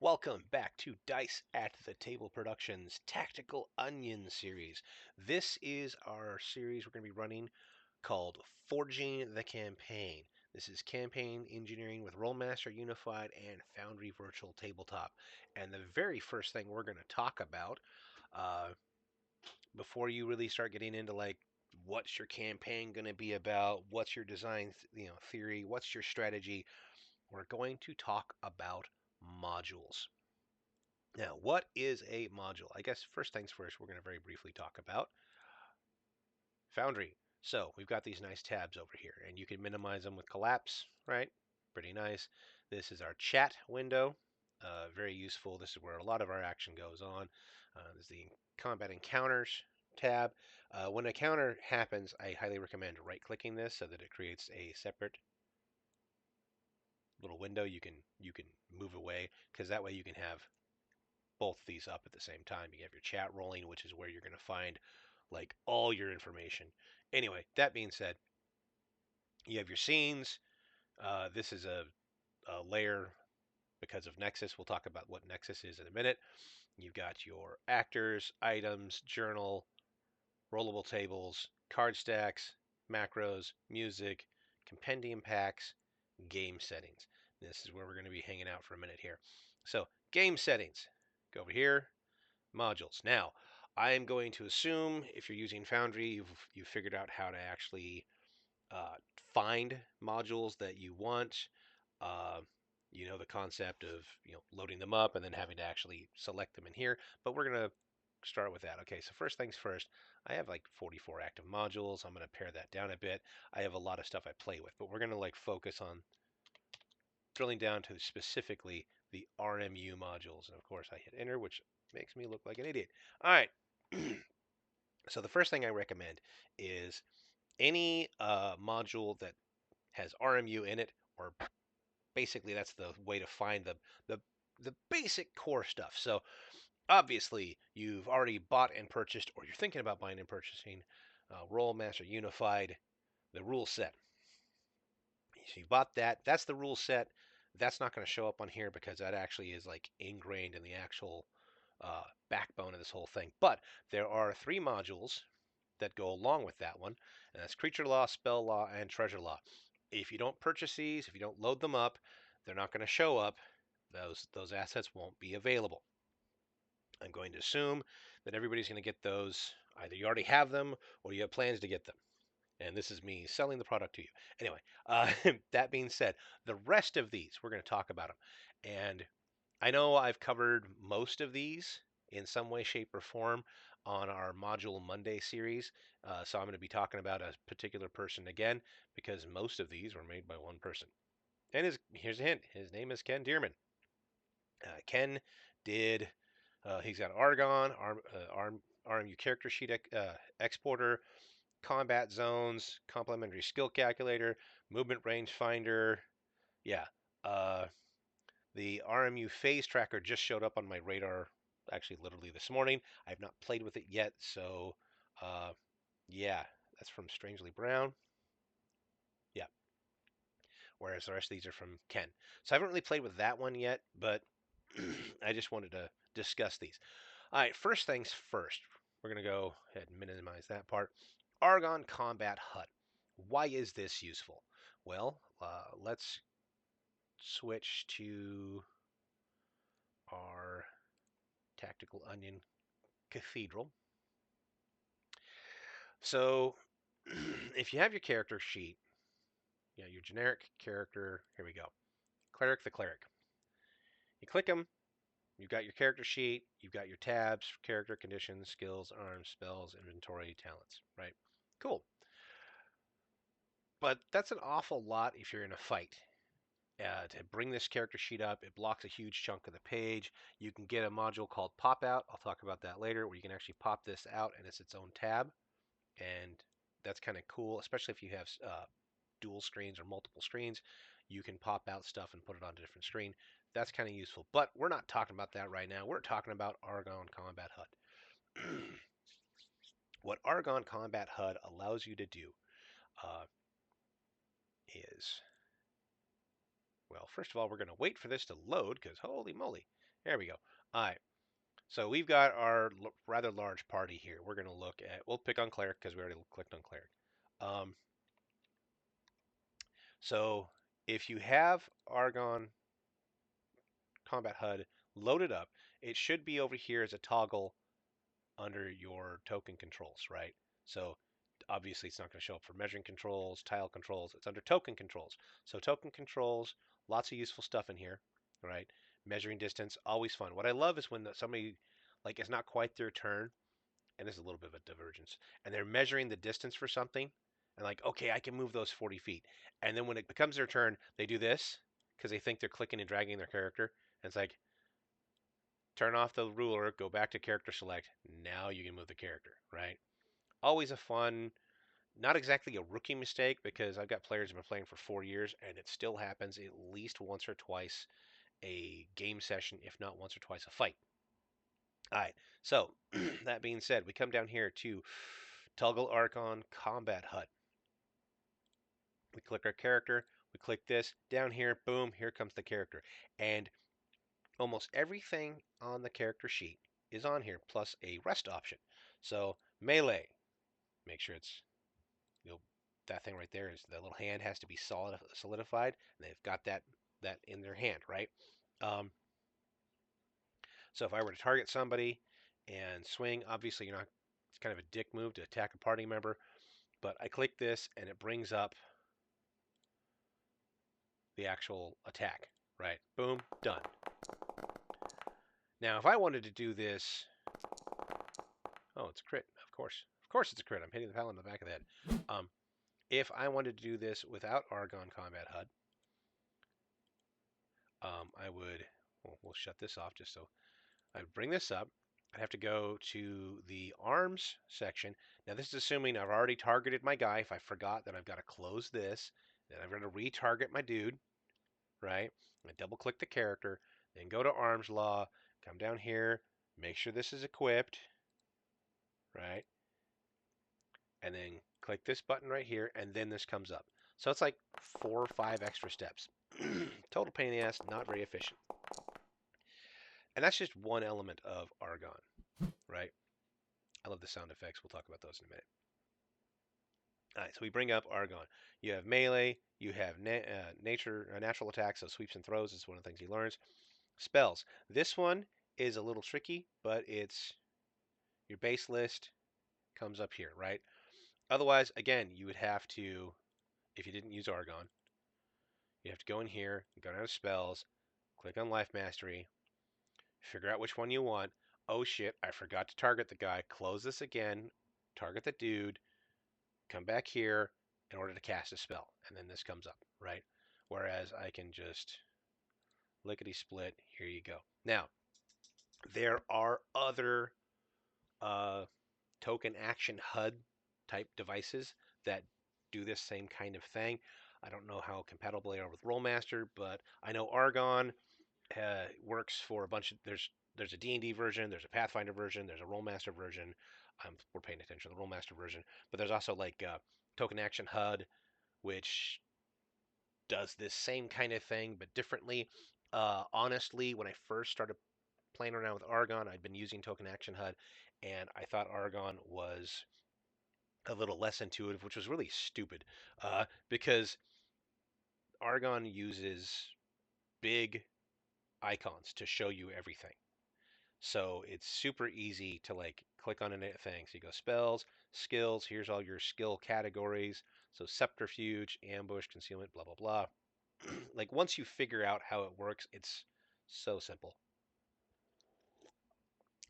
Welcome back to Dice at the Table Productions Tactical Onion series. This is our series we're going to be running called Forging the Campaign. This is campaign engineering with Rolemaster Unified and Foundry Virtual Tabletop. And the very first thing we're going to talk about uh, before you really start getting into like what's your campaign going to be about, what's your design theory, what's your strategy, we're going to talk about modules. Now, what is a module? I guess first things first, we're going to very briefly talk about Foundry. So we've got these nice tabs over here, and you can minimize them with collapse, right? Pretty nice. This is our chat window. Very useful. This is where a lot of our action goes on. There's the combat encounters tab. When a counter happens, I highly recommend right-clicking this so that it creates a separate little window you can move away, because that way you can have both of these up at the same time. You have your chat rolling, which is where you're going to find like all your information. Anyway, that being said, you have your scenes. This is a layer because of Nexus. We'll talk about what Nexus is in a minute. You've got your actors, items, journal, rollable tables, card stacks, macros, music, compendium packs, game settings. This is where we're going to be hanging out for a minute here. So, game settings. Go over here, modules. Now, I am going to assume if you're using Foundry, you've figured out how to actually uh, find modules that you want. Uh, you know the concept of loading them up and then having to actually select them in here. But we're gonna start with that. Okay, so first things first. I have like 44 active modules. I'm gonna pare that down a bit. I have a lot of stuff I play with, but we're gonna like focus on drilling down to specifically the RMU modules. And of course, I hit enter, which makes me look like an idiot. All right. So the first thing I recommend is any module that has RMU in it, or basically that's the way to find the the basic core stuff. So obviously you've already bought and purchased, or you're thinking about buying and purchasing Rolemaster Unified, the rule set. So you bought that. That's the rule set. That's not going to show up on here because that actually is like ingrained in the actual backbone of this whole thing. But there are 3 modules that go along with that one, and that's creature law, spell law, and treasure law. If you don't purchase these, if you don't load them up, they're not going to show up. Those assets won't be available. I'm going to assume that everybody's going to get those. Either you already have them or you have plans to get them. And this is me selling the product to you. Anyway, that being said, the rest of these, we're going to talk about them. And I know I've covered most of these in some way, shape, or form on our Module Monday series. So I'm going to be talking about a particular person again because most of these were made by one person. And here's a hint: his name is Ken Dearman. Ken did. He's got Argon, RMU character sheet exporter, combat zones, complementary skill calculator, movement range finder. Yeah. Uh, the RMU phase tracker just showed up on my radar actually literally this morning. I have not played with it yet, so yeah, that's from Strangely Brown. Yeah. Whereas the rest of these are from Ken. So I haven't really played with that one yet, but I just wanted to discuss these. All right, first things first. We're going to go ahead and minimize that part. Argon Combat HUD. Why is this useful? Well, let's switch to our Tactical Onion Cathedral. So if you have your character sheet, your generic character, here we go. Cleric the Cleric. You click them, you've got your character sheet, you've got your tabs, character, conditions, skills, arms, spells, inventory, talents, right? Cool. But that's an awful lot if you're in a fight. To bring this character sheet up, it blocks a huge chunk of the page. You can get a module called Pop Out. I'll talk about that later, where you can actually pop this out and it's its own tab. And that's kind of cool, especially if you have dual screens or multiple screens. You can pop out stuff and put it on a different screen. That's kind of useful. But we're not talking about that right now. We're talking about Argon Combat HUD. What Argon Combat HUD allows you to do is, well, first of all, we're going to wait for this to load because holy moly, There we go. All right. So we've got our rather large party here. We're going to look at, we'll pick on cleric because we already clicked on cleric. Um, so if you have Argon combat HUD loaded up, it should be over here as a toggle under your token controls, right? So obviously it's not going to show up for measuring controls, tile controls. It's under token controls. So token controls, lots of useful stuff in here, right? Measuring distance, always fun. What I love is when somebody, like, it's not quite their turn, and this is a little bit of a divergence, and they're measuring the distance for something, and like, okay, I can move those 40 feet. And then when it becomes their turn, they do this because they think they're clicking and dragging their character. And it's like, turn off the ruler, go back to character select. Now you can move the character, right? Always a fun, not exactly a rookie mistake because I've got players who've been playing for 4 years and it still happens at least once or twice a game session, if not once or twice a fight. All right, so that being said, we come down here to Toggle Archon Combat HUD. We click our character, we click this, down here, boom, here comes the character. And almost everything on the character sheet is on here, plus a rest option. So melee, make sure it's, you know, that thing right there is the little hand has to be solidified, and they've got that in their hand, right? Um, so if I were to target somebody and swing, obviously you're not. It's kind of a dick move to attack a party member, but I click this and it brings up the actual attack, right? Boom, done. Now, if I wanted to do this, oh, it's a crit, of course, it's a crit. I'm hitting the paladin in the back of the head. If I wanted to do this without Argon Combat HUD, I would, well, we'll shut this off just so I'd bring this up. I'd have to go to the arms section. Now, this is assuming I've already targeted my guy. If I forgot, then I've got to close this. Then I've got to retarget my dude, right? I double click the character, then go to arms law, come down here, make sure this is equipped, right? And then click this button right here, and then this comes up. So it's like 4 or 5 extra steps. Total pain in the ass, not very efficient. And that's just one element of Argon, right? I love the sound effects. We'll talk about those in a minute. All right, so we bring up Argon. You have melee, you have natural attacks, so sweeps and throws is one of the things he learns. Spells. This one is a little tricky, but it's your base list comes up here, right? Otherwise, again, you would have to, if you didn't use Argon, you have to go in here, go down to spells, click on Life Mastery, figure out which one you want. Oh shit, I forgot to target the guy. Close this again, target the dude, come back here in order to cast a spell, and then this comes up, right? Whereas I can just lickety split, here you go. Now, there are other uh, token action HUD type devices that do this same kind of thing. I don't know how compatible they are with Rolemaster, but I know Argon works for a bunch of there's a D&D version, there's a Pathfinder version, there's a Rolemaster version. We're paying attention to the Rolemaster version, but there's also like Token Action HUD, which does this same kind of thing but differently. Honestly, when I first started playing around with Argon, I'd been using Token Action HUD, and I thought Argon was a little less intuitive, which was really stupid because Argon uses big icons to show you everything. So it's super easy to like click on a thing. So you go spells, skills, here's all your skill categories. So subterfuge, ambush, concealment, blah, blah, blah. Like once you figure out how it works, it's so simple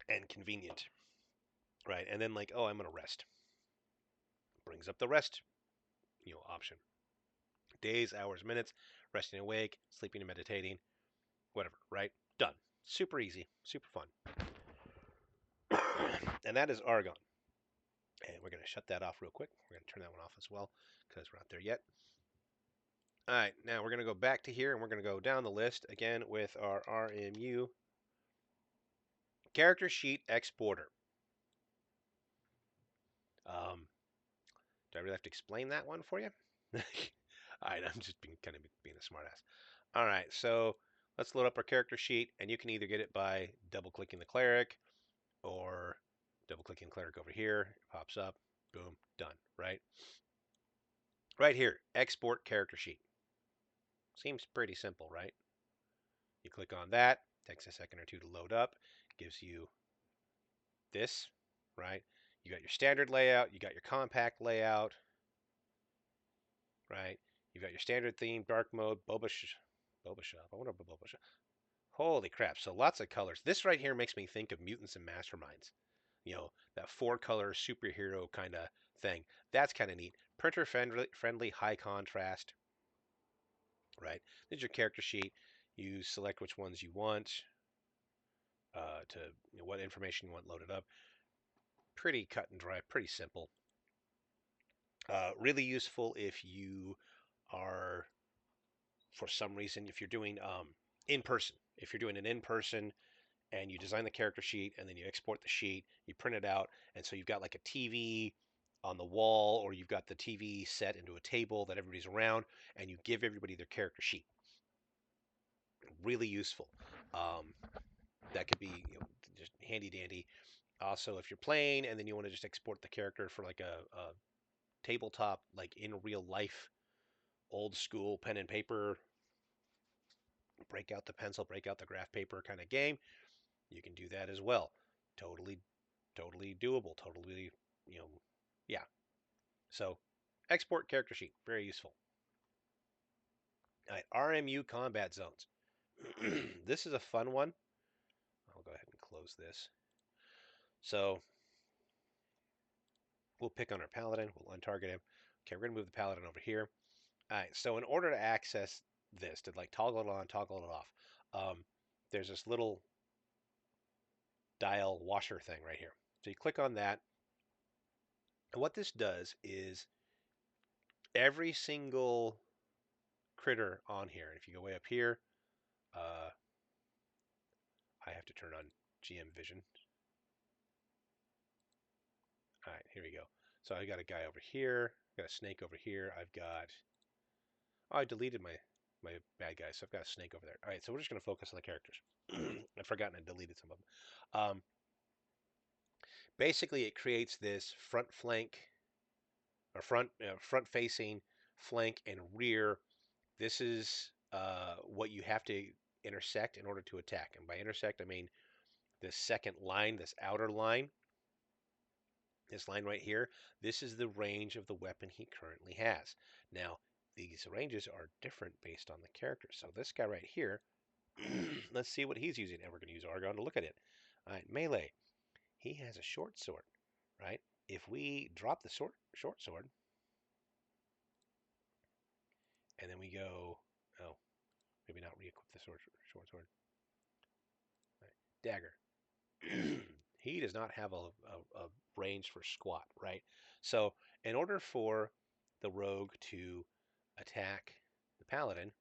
and convenient, right? And then like, oh, I'm going to rest. Brings up the rest, option. Days, hours, minutes, resting awake, sleeping and meditating, whatever, right? Done. Super easy, super fun. And that is Argon. And we're going to shut that off real quick. We're going to turn that one off as well because we're not there yet. All right, now we're going to go back to here and we're going to go down the list again with our RMU character sheet exporter. Do I really have to explain that one for you? All right, I'm just being a smartass. All right, so let's load up our character sheet, and you can either get it by double-clicking the cleric or double-clicking cleric over here. It pops up, boom, done, right? Right here, export character sheet. Seems pretty simple, right? You click on that, takes a second or two to load up, gives you this, right? You got your standard layout, you got your compact layout, right? You've got your standard theme, dark mode, boba shop. I wonder what boba shop. Holy crap! So lots of colors. This right here makes me think of Mutants and Masterminds. You know, that four-color superhero kind of thing. That's kind of neat. Printer friendly, high contrast, right? There's your character sheet. You select which ones you want to what information you want loaded up. Pretty cut and dry, pretty simple. Really useful if you are, for some reason, if you're doing in person. If you're doing an in person and you design the character sheet and then you export the sheet, you print it out, and so you've got like a TV on the wall, or you've got the TV set into a table that everybody's around, and you give everybody their character sheet. Really useful. Um, that could be just handy dandy. Also, if you're playing and then you want to just export the character for like a tabletop, like in real life, old school pen and paper, break out the pencil, break out the graph paper kind of game, you can do that as well. Totally, totally doable. Totally, you know, yeah. So, export character sheet, very useful. All right, RMU combat zones. This is a fun one. I'll go ahead and close this. So, we'll pick on our paladin. We'll untarget him. Okay, we're going to move the paladin over here. All right, so in order to access this, to like toggle it on, toggle it off, there's this little dial washer thing right here. So you click on that. And what this does is every single critter on here, if you go way up here, uh, I have to turn on GM Vision. All right, here we go. So I got a guy over here, got a snake over here. I've got, oh, I deleted my bad guy, so I've got a snake over there. All right, so we're just going to focus on the characters. I've forgotten I deleted some of them. Basically, it creates this front flank or front facing flank and rear. This is what you have to intersect in order to attack. And by intersect, I mean this second line, this outer line, this line right here. This is the range of the weapon he currently has. Now, these ranges are different based on the character. So this guy right here, let's see what he's using. And we're going to use Argon to look at it. All right, melee. He has a short sword, right? If we drop the short sword, and then we go, oh, maybe not re-equip the short sword. Right. Dagger. He does not have a range for squat, right? So in order for the rogue to attack the paladin,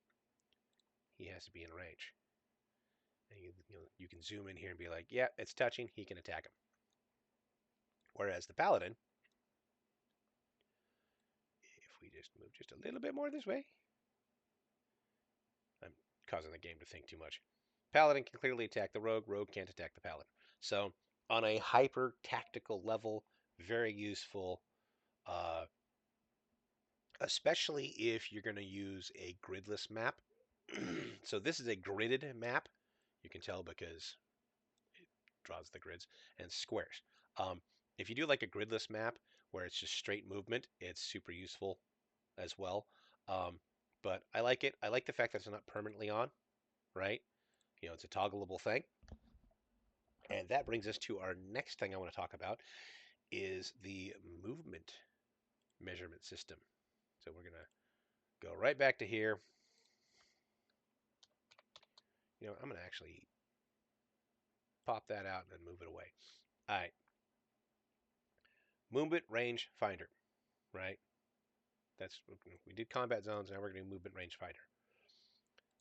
he has to be in range. And you can zoom in here and be like, yeah, it's touching. He can attack him. Whereas the paladin, if we just move just a little bit more this way, I'm causing the game to think too much. Paladin can clearly attack the rogue. Rogue can't attack the paladin. So on a hyper tactical level, very useful, uh, especially if you're going to use a gridless map. So this is a gridded map. You can tell because it draws the grids and squares. If you do like a gridless map where it's just straight movement, it's super useful as well. But I like it. I like the fact that it's not permanently on, right? You know, it's a toggleable thing. And that brings us to our next thing I want to talk about is the movement measurement system. So we're going to go right back to here. You know, I'm going to actually pop that out and then move it away. All right. Movement range finder, right? That's we did combat zones. Now we're going to do movement range finder.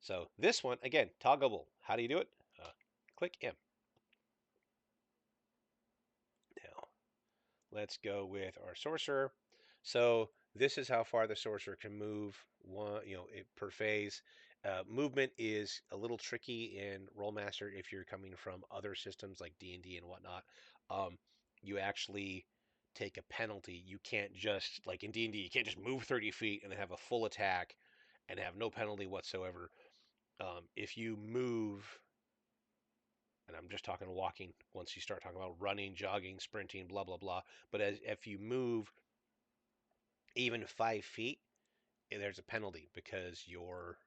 So this one, again, toggleable. How do you do it? Click M. Now, let's go with our sorcerer. So this is how far the sorcerer can move per phase. Movement is a little tricky in Rolemaster if you're coming from other systems like D&D and whatnot. Um, you actually take a penalty. You can't just, like in D&D, you can't just move 30 feet and have a full attack and have no penalty whatsoever. If you move, and I'm just talking walking, once you start talking about running, jogging, sprinting, blah, blah, blah. But if you move even 5 feet, there's a penalty because you're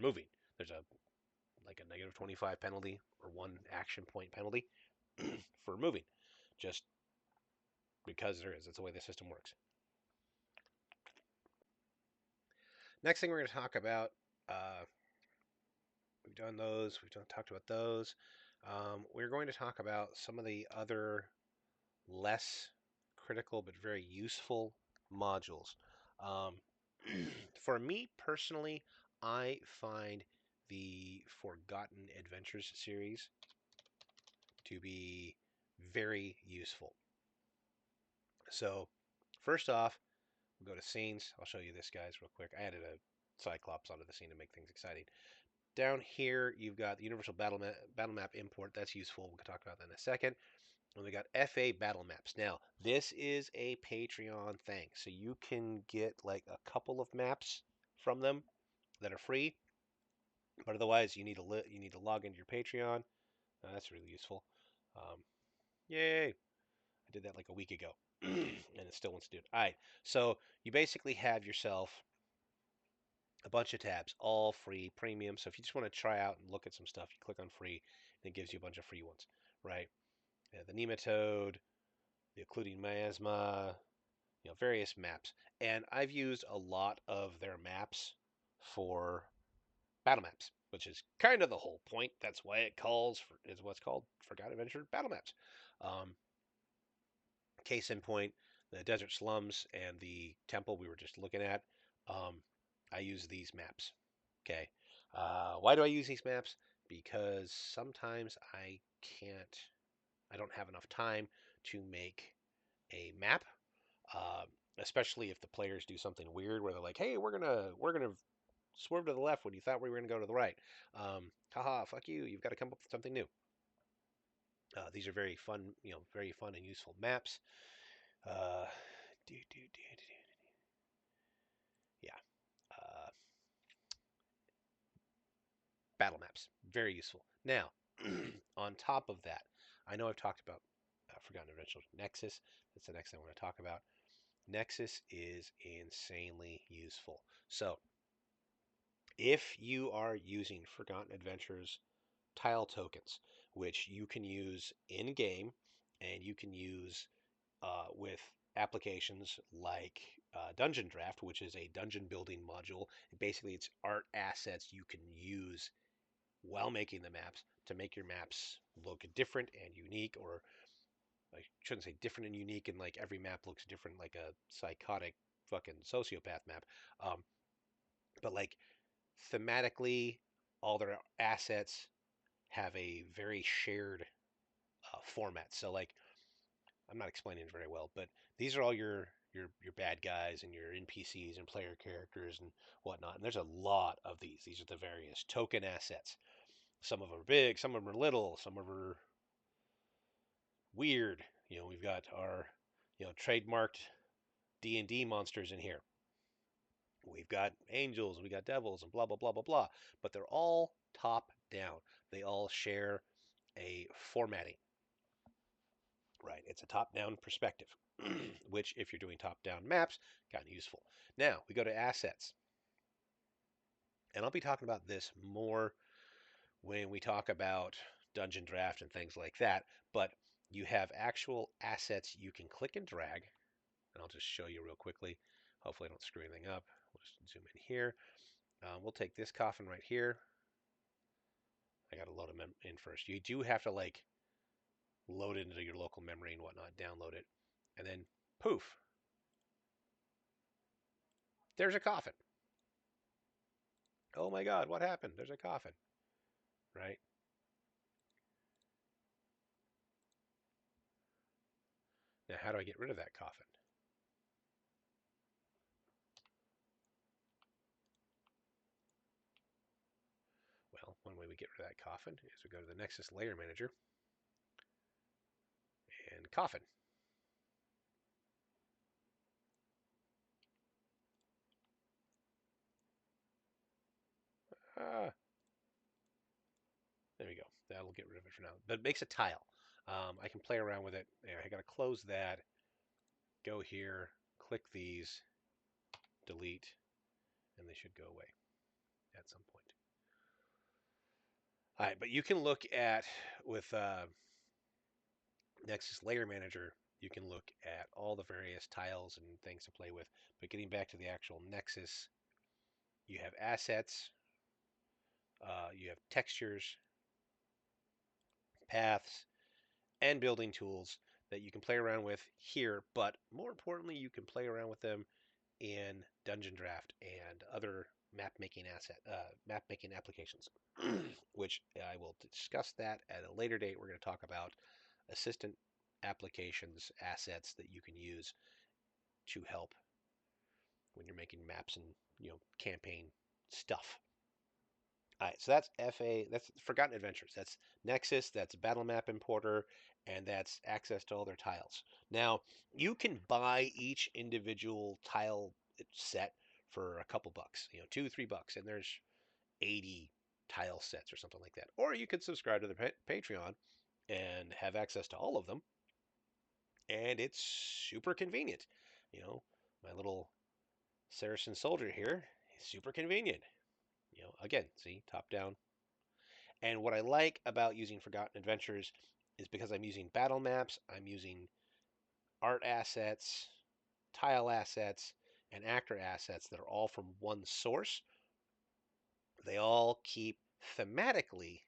moving. There's a like a negative 25 penalty or one action point penalty for moving, just because there is. That's the way the system works. Next thing we're going to talk about, uh, we've done those, talked about those. We're going to talk about some of the other less critical but very useful modules. Um, for me personally, I find the Forgotten Adventures series to be very useful. So, first off, we'll go to scenes. I'll show you this, guys, real quick. I added a Cyclops onto the scene to make things exciting. Down here, you've got the Universal battle map import. That's useful. We'll talk about that in a second. And we got FA battle maps. Now, this is a Patreon thing, so you can get like a couple of maps from them that are free. But otherwise, you need to log into your Patreon. That's really useful. Um, yay! I did that like a week ago, and it still wants to do it. All right, so you basically have yourself a bunch of tabs, all free, premium. So if you just want to try out and look at some stuff, you click on free, and it gives you a bunch of free ones, right? Yeah, the nematode, the occluding miasma, various maps. And I've used a lot of their maps for battle maps, which is kind of the whole point. That's why is what's called Forgotten Adventure battle maps. Um, Case in point, the desert slums and the temple we were just looking at. Um, I use these maps. Okay. Why do I use these maps? Because sometimes I don't have enough time to make a map, uh, especially if the players do something weird where they're like, "Hey, we're gonna swerve to the left when you thought we were gonna go to the right." Haha, fuck you! You've got to come up with something new. These are very fun, very fun and useful maps. Uh, yeah. Uh, Battle maps, very useful. Now, on top of that, I know I've talked about Forgotten Adventure Nexus. That's the next thing I want to talk about. Nexus is insanely useful. So, if you are using Forgotten Adventures tile tokens, which you can use in game and you can use with applications like Dungeon Draft, which is a dungeon building module. Basically, it's art assets you can use while making the maps to make your maps look different and unique, or I shouldn't say different and unique, and like every map looks different, like a psychotic fucking sociopath map. Um, but like thematically, all their assets have a very shared format. So like I'm not explaining it very well, but these are all your bad guys and your NPCs and player characters and whatnot. And there's a lot of these. These are the various token assets. Some of them are big, some of them are little, some of them are weird. We've got our trademarked D&D monsters in here. We've got angels, we got devils, and blah blah blah blah blah. But they're all top down. They all share a formatting. Right, it's a top-down perspective, which if you're doing top-down maps, kind of useful. Now we go to assets, and I'll be talking about this more when we talk about dungeon draft and things like that. But you have actual assets you can click and drag, and I'll just show you real quickly. Hopefully, I don't screw anything up. We'll just zoom in here. We'll take this coffin right here. I got to load them in first. You do have to like load it into your local memory and whatnot, download it, and then poof, there's a coffin. Oh my God, what happened? There's a coffin, right? Now, how do I get rid of that coffin? one way we get rid of that coffin is we go to the Nexus Layer Manager and coffin. Uh, there we go. That'll get rid of it for now. But it makes a tile. I can play around with it. I got to close that. Go here, click these, delete, and they should go away at some point. All right, but you can look at, with Nexus Layer Manager, you can look at all the various tiles and things to play with. But getting back to the actual Nexus, you have assets, you have textures, paths, and building tools that you can play around with here. But more importantly, you can play around with them in Dungeon Draft and other map making applications, which I will discuss that at a later date. We're going to talk about assistant applications, assets that you can use to help when you're making maps and campaign stuff. All right, so that's FA. That's Forgotten Adventures. That's Nexus. That's Battle Map Importer, and that's access to all their tiles. Now you can buy each individual tile set for a couple bucks, $2-3, and there's 80 tile sets or something like that. Or you could subscribe to the Patreon and have access to all of them, and it's super convenient. My little Saracen soldier here is super convenient. Again, see, top down. And what I like about using Forgotten Adventures is because I'm using battle maps, I'm using art assets, tile assets, and actor assets that are all from one source. They all keep thematically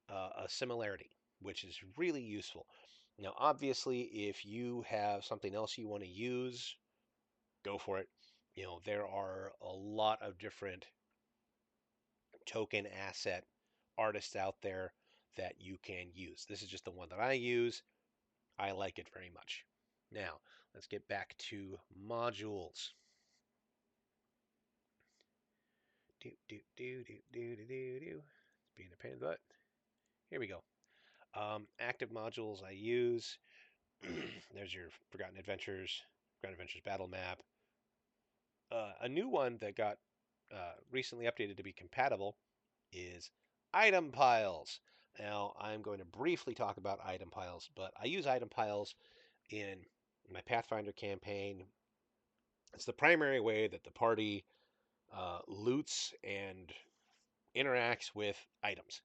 a similarity, which is really useful. Now, obviously, if you have something else you want to use, go for it. There are a lot of different token asset artists out there that you can use. This is just the one that I use. I like it very much. Now, let's get back to modules. It's being a pain in the butt. Here we go. Active modules I use. There's your Forgotten Adventures battle map. A new one that got recently updated to be compatible is item piles. Now, I'm going to briefly talk about item piles, but I use item piles in my Pathfinder campaign. It's the primary way that the party loots and interacts with items.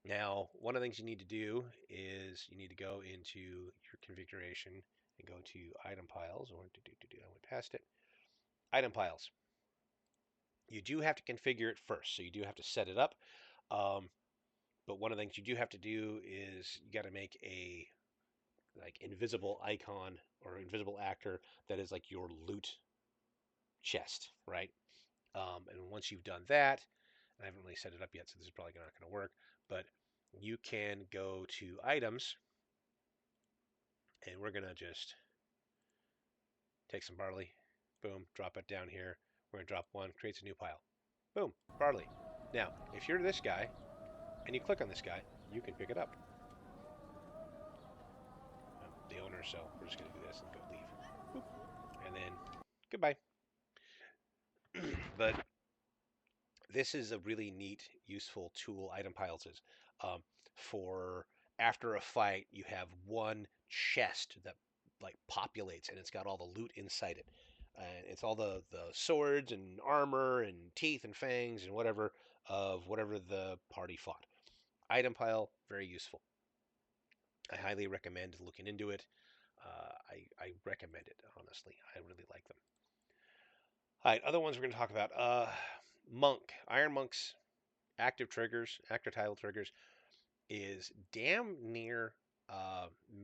Now, one of the things you need to do is you need to go into your configuration and go to item piles, or I went past it. Item piles. You do have to configure it first, so you do have to set it up. But one of the things you do have to do is you got to make a invisible icon or invisible actor that is like your loot chest, right? And once you've done that, I haven't really set it up yet, so this is probably not going to work, but you can go to items, and we're going to just take some barley, boom, drop it down here. We're going to drop one, creates a new pile. Boom, barley. Now, if you're this guy, and you click on this guy, you can pick it up. I'm the owner, so we're just going to do this and go leave. Boop. And then, goodbye. But this is a really neat, useful tool, item piles is, for after a fight, you have one chest that populates, and it's got all the loot inside it. And it's all the swords and armor and teeth and fangs and whatever of whatever the party fought. Item pile, very useful. I highly recommend looking into it. I recommend it, honestly. I really like them. All right, other ones we're going to talk about. Monk. Iron Monk's active title triggers, is damn near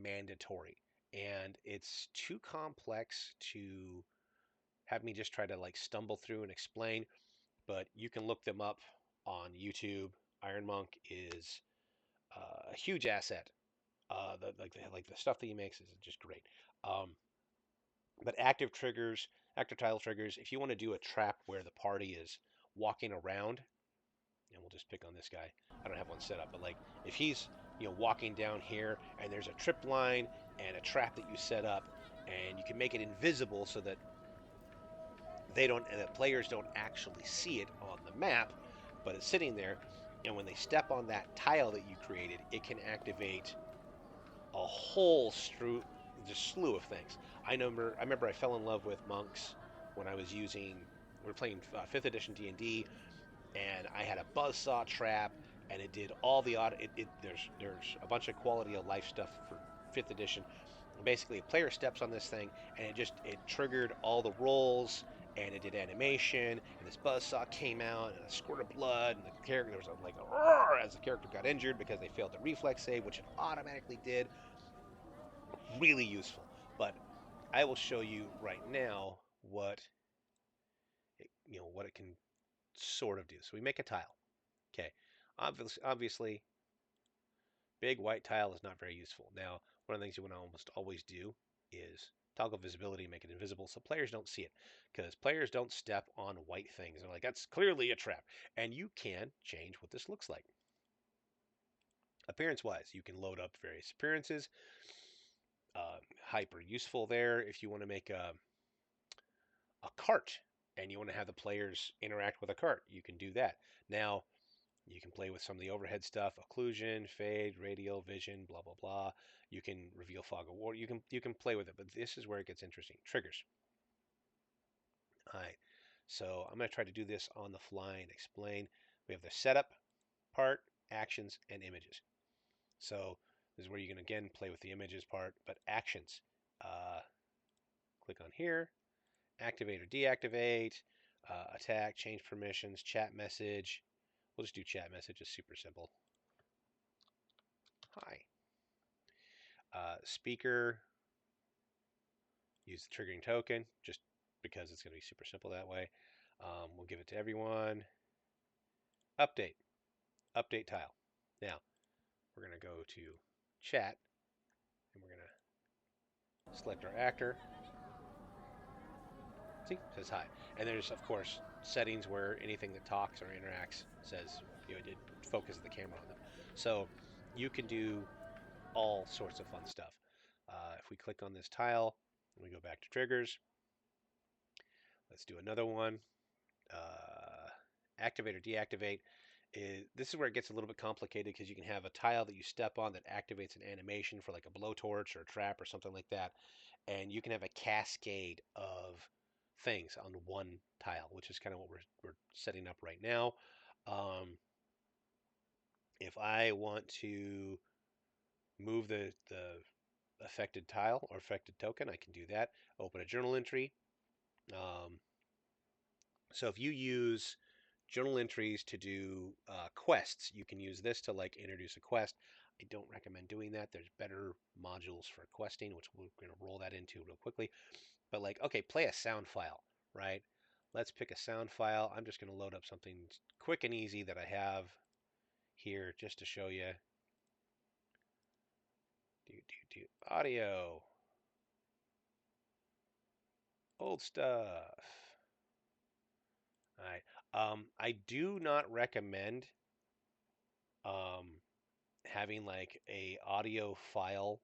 mandatory. And it's too complex to have me just try to stumble through and explain. But you can look them up on YouTube. Iron Monk is a huge asset. The stuff that he makes is just great. But active title triggers, if you want to do a trap where the party is walking around, and we'll just pick on this guy. I don't have one set up, but like if he's walking down here and there's a trip line and a trap that you set up, and you can make it invisible so that the players don't actually see it on the map, but it's sitting there, and when they step on that tile that you created, it can activate a whole slew of things. I remember I fell in love with monks when I was using. We were playing 5th edition D&D, and I had a buzzsaw trap, and it did all the auto. There's a bunch of quality of life stuff for 5th edition. Basically, a player steps on this thing, and it triggered all the rolls, and it did animation, and this buzzsaw came out, and a squirt of blood, and the character there was like a roar as the character got injured because they failed the reflex save, which it automatically did. Really useful. But I will show you right now what it can sort of do. So we make a tile. Okay. Obviously, big white tile is not very useful. Now, one of the things you want to almost always do is toggle visibility, make it invisible so players don't see it. Because players don't step on white things. They're like, that's clearly a trap. And you can change what this looks like. Appearance-wise, you can load up various appearances. Hyper useful there if you want to make a cart and you want to have the players interact with a cart. You can do that. Now, you can play with some of the overhead stuff, occlusion, fade, radial, vision, blah blah blah. You can reveal fog of war. You can play with it, but this is where it gets interesting. Triggers. All right. So I'm going to try to do this on the fly and explain. We have the setup part, actions, and images. So this is where you can again play with the images part, but actions. Click on here, activate or deactivate, attack, change permissions, chat message. We'll just do chat message. It's super simple. Hi. Speaker, use the triggering token just because it's going to be super simple that way. We'll give it to everyone. Update. Update tile. Now, we're going to go to chat, and we're going to select our actor. See, it says hi. And there's, of course, settings where anything that talks or interacts says, it focuses the camera on them. So you can do all sorts of fun stuff. If we click on this tile, and we go back to triggers, let's do another one. Activate or deactivate. This is where it gets a little bit complicated because you can have a tile that you step on that activates an animation for like a blowtorch or a trap or something like that. And you can have a cascade of things on one tile, which is kind of what we're setting up right now. If I want to move the affected tile or affected token, I can do that. Open a journal entry. So if you use journal entries to do quests, you can use this to like introduce a quest. I don't recommend doing that. There's better modules for questing, which we're going to roll that into real quickly. But like, okay, play a sound file, right? Let's pick a sound file. I'm just going to load up something quick and easy that I have here just to show you. Audio. Old stuff. All right. I do not recommend having like a audio file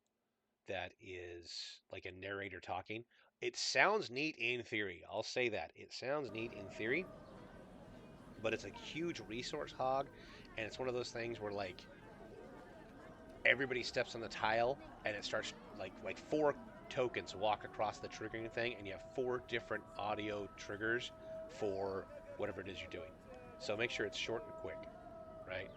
that is like a narrator talking. It sounds neat in theory. I'll say that. It sounds neat in theory, but it's a huge resource hog, and it's one of those things where like everybody steps on the tile and it starts like 4 tokens walk across the triggering thing, and you have 4 different audio triggers for whatever it is you're doing. So make sure it's short and quick, right?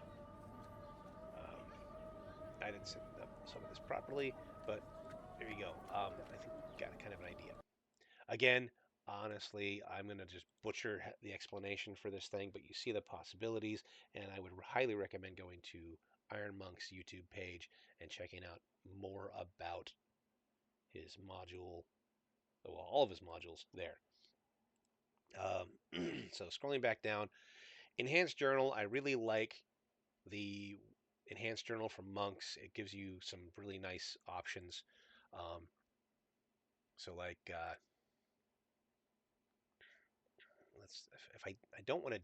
I didn't set up some of this properly, but there you go. I think you got kind of an idea. Again, honestly, I'm going to just butcher the explanation for this thing, but you see the possibilities, and I would highly recommend going to Iron Monk's YouTube page and checking out more about his module, well, all of his modules there. So scrolling back down, Enhanced Journal, I really like the Enhanced Journal from Monks. It gives you some really nice options. So like, let's, if I don't want to,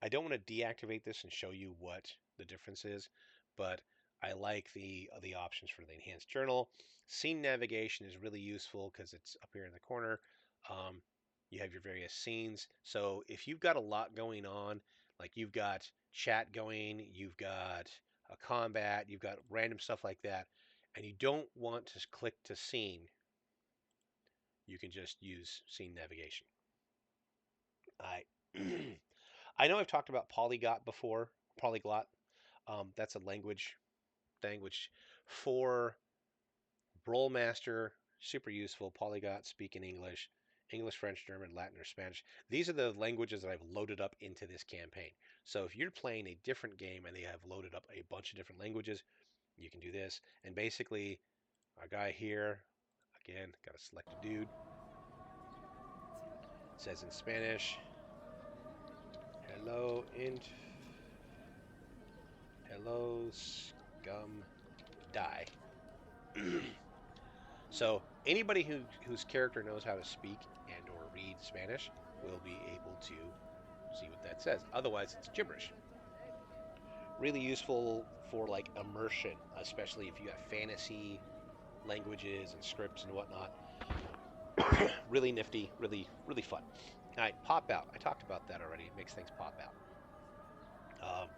I don't want to deactivate this and show you what the difference is, but I like the options for the enhanced journal. Scene navigation is really useful because it's up here in the corner. Um, you have your various scenes. So if you've got a lot going on, like you've got chat going, you've got a combat, you've got random stuff like that, and you don't want to click to scene, you can just use scene navigation. I I know I've talked about polyglot before. Polyglot, that's a language, which for Rolemaster, super useful. Polyglot, speak in English, English, French, German, Latin, or Spanish. These are the languages that I've loaded up into this campaign. So if you're playing a different game and they have loaded up a bunch of different languages, you can do this. And basically, our guy here, again, got to select a dude. It says in Spanish, hello, hello, scum, die. So anybody whose character knows how to speak and or read Spanish will be able to see what that says. Otherwise, it's gibberish. Really useful for like immersion, especially if you have fantasy languages and scripts and whatnot. Really nifty, really fun. All right, pop out. I talked about that already. It makes things pop out.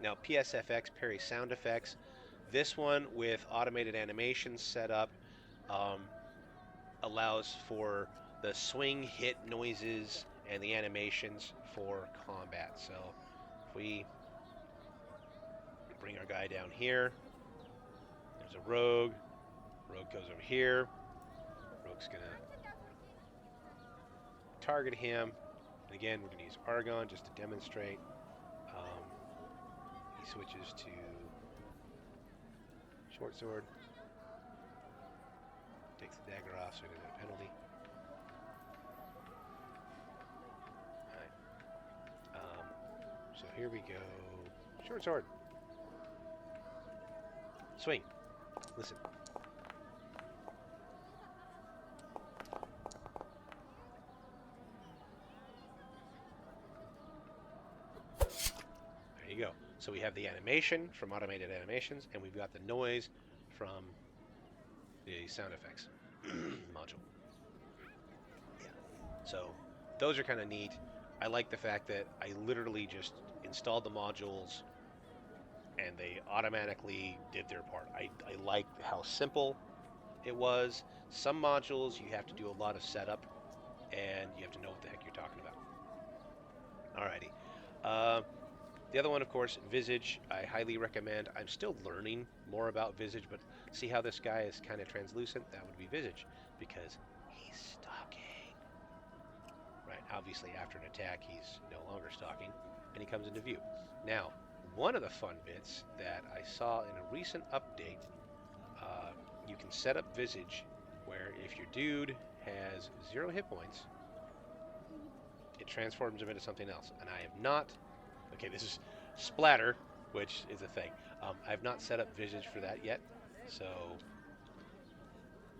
Now PSFX, Perry sound effects. This one with automated animations set up. Um, Allows for the swing hit noises and the animations for combat. So if we bring our guy down here, there's a rogue. Rogue goes over here. Rogue's going to target him. And again, we're going to use Argon just to demonstrate. He switches to short sword. Takes the dagger off, so he doesn't have a penalty. So here we go. Short sword. Swing. Listen. There you go. So we have the animation from automated animations, and we've got the noise from the sound effects module. Yeah. So those are kind of neat. I like the fact that I literally just installed the modules and they automatically did their part. I like how simple it was. Some modules you have to do a lot of setup and you have to know what the heck you're talking about. Alrighty. The other one, of course, Visage, I highly recommend. I'm still learning more about Visage, but see how this guy is kind of translucent? That would be Visage, because he's stalking. Right, obviously after an attack, he's no longer stalking, and he comes into view. Now, one of the fun bits that I saw in a recent update, you can set up Visage, where if your dude has 0 hit points, it transforms him into something else. And I have not... Okay, this is splatter, which is a thing. I have not set up Visage for that yet, so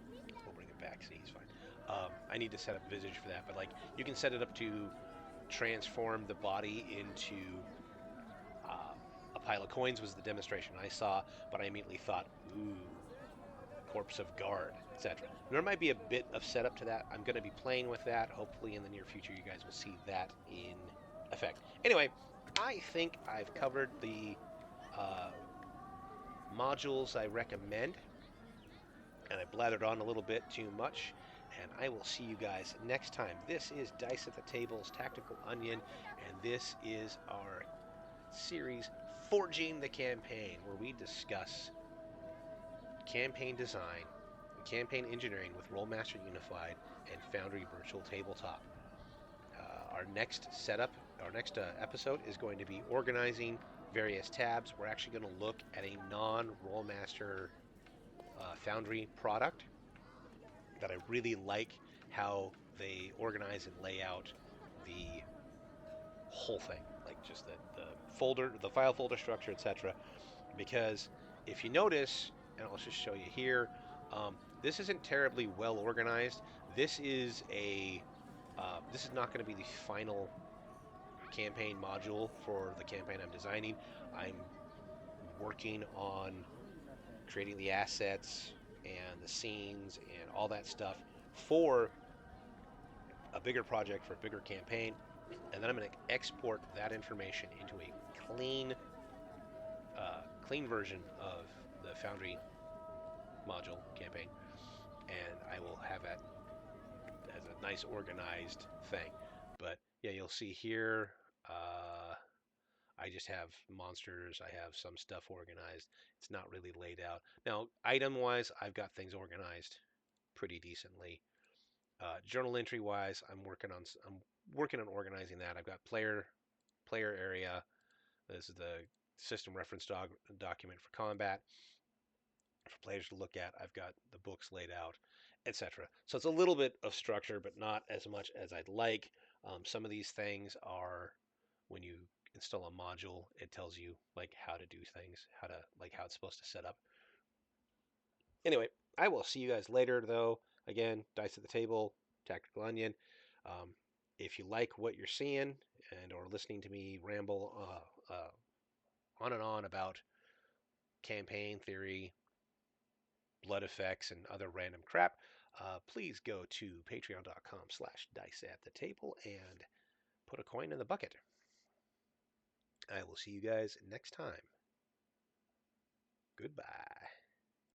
we'll bring it back. See, he's fine. I need to set up Visage for that, but like you can set it up to transform the body into a pile of coins. Was the demonstration I saw, but I immediately thought, ooh, corpse of guard, etc. There might be a bit of setup to that. I'm going to be playing with that. Hopefully, in the near future, you guys will see that in effect. Anyway. I think I've covered the modules I recommend, and I blathered on a little bit too much, and I will see you guys next time. This is Dice at the Table's Tactical Onion, and this is our series Forging the Campaign, where we discuss campaign design and campaign engineering with Rolemaster Unified and Foundry Virtual Tabletop. Our next episode is going to be organizing various tabs. We're actually going to look at a non-Rolemaster Foundry product that I really like how they organize and lay out the whole thing, like just the file folder structure, etc. Because if you notice, and I'll just show you here, this isn't terribly well organized. This is not going to be the final campaign module for the campaign I'm designing. I'm working on creating the assets and the scenes and all that stuff for a bigger project for a bigger campaign, and then I'm going to export that information into a clean, clean version of the Foundry module campaign, and I will have that as a nice organized thing. But yeah, you'll see here. I just have monsters. I have some stuff organized. It's not really laid out. Now, item-wise, I've got things organized pretty decently. Journal entry wise, I'm working on organizing that. I've got player area. This is the system reference document for combat for players to look at. I've got the books laid out, etc. So it's a little bit of structure, but not as much as I'd like. Some of these things are when you install a module, it tells you like how to do things, how it's supposed to set up. Anyway, I will see you guys later, though. Again, Dice at the Table, Tactical Onion. Um, if you like what you're seeing and or listening to me ramble on and on about campaign theory, blood effects, and other random crap, please go to patreon.com/dice at the table and put a coin in the bucket. I will see you guys next time. Goodbye.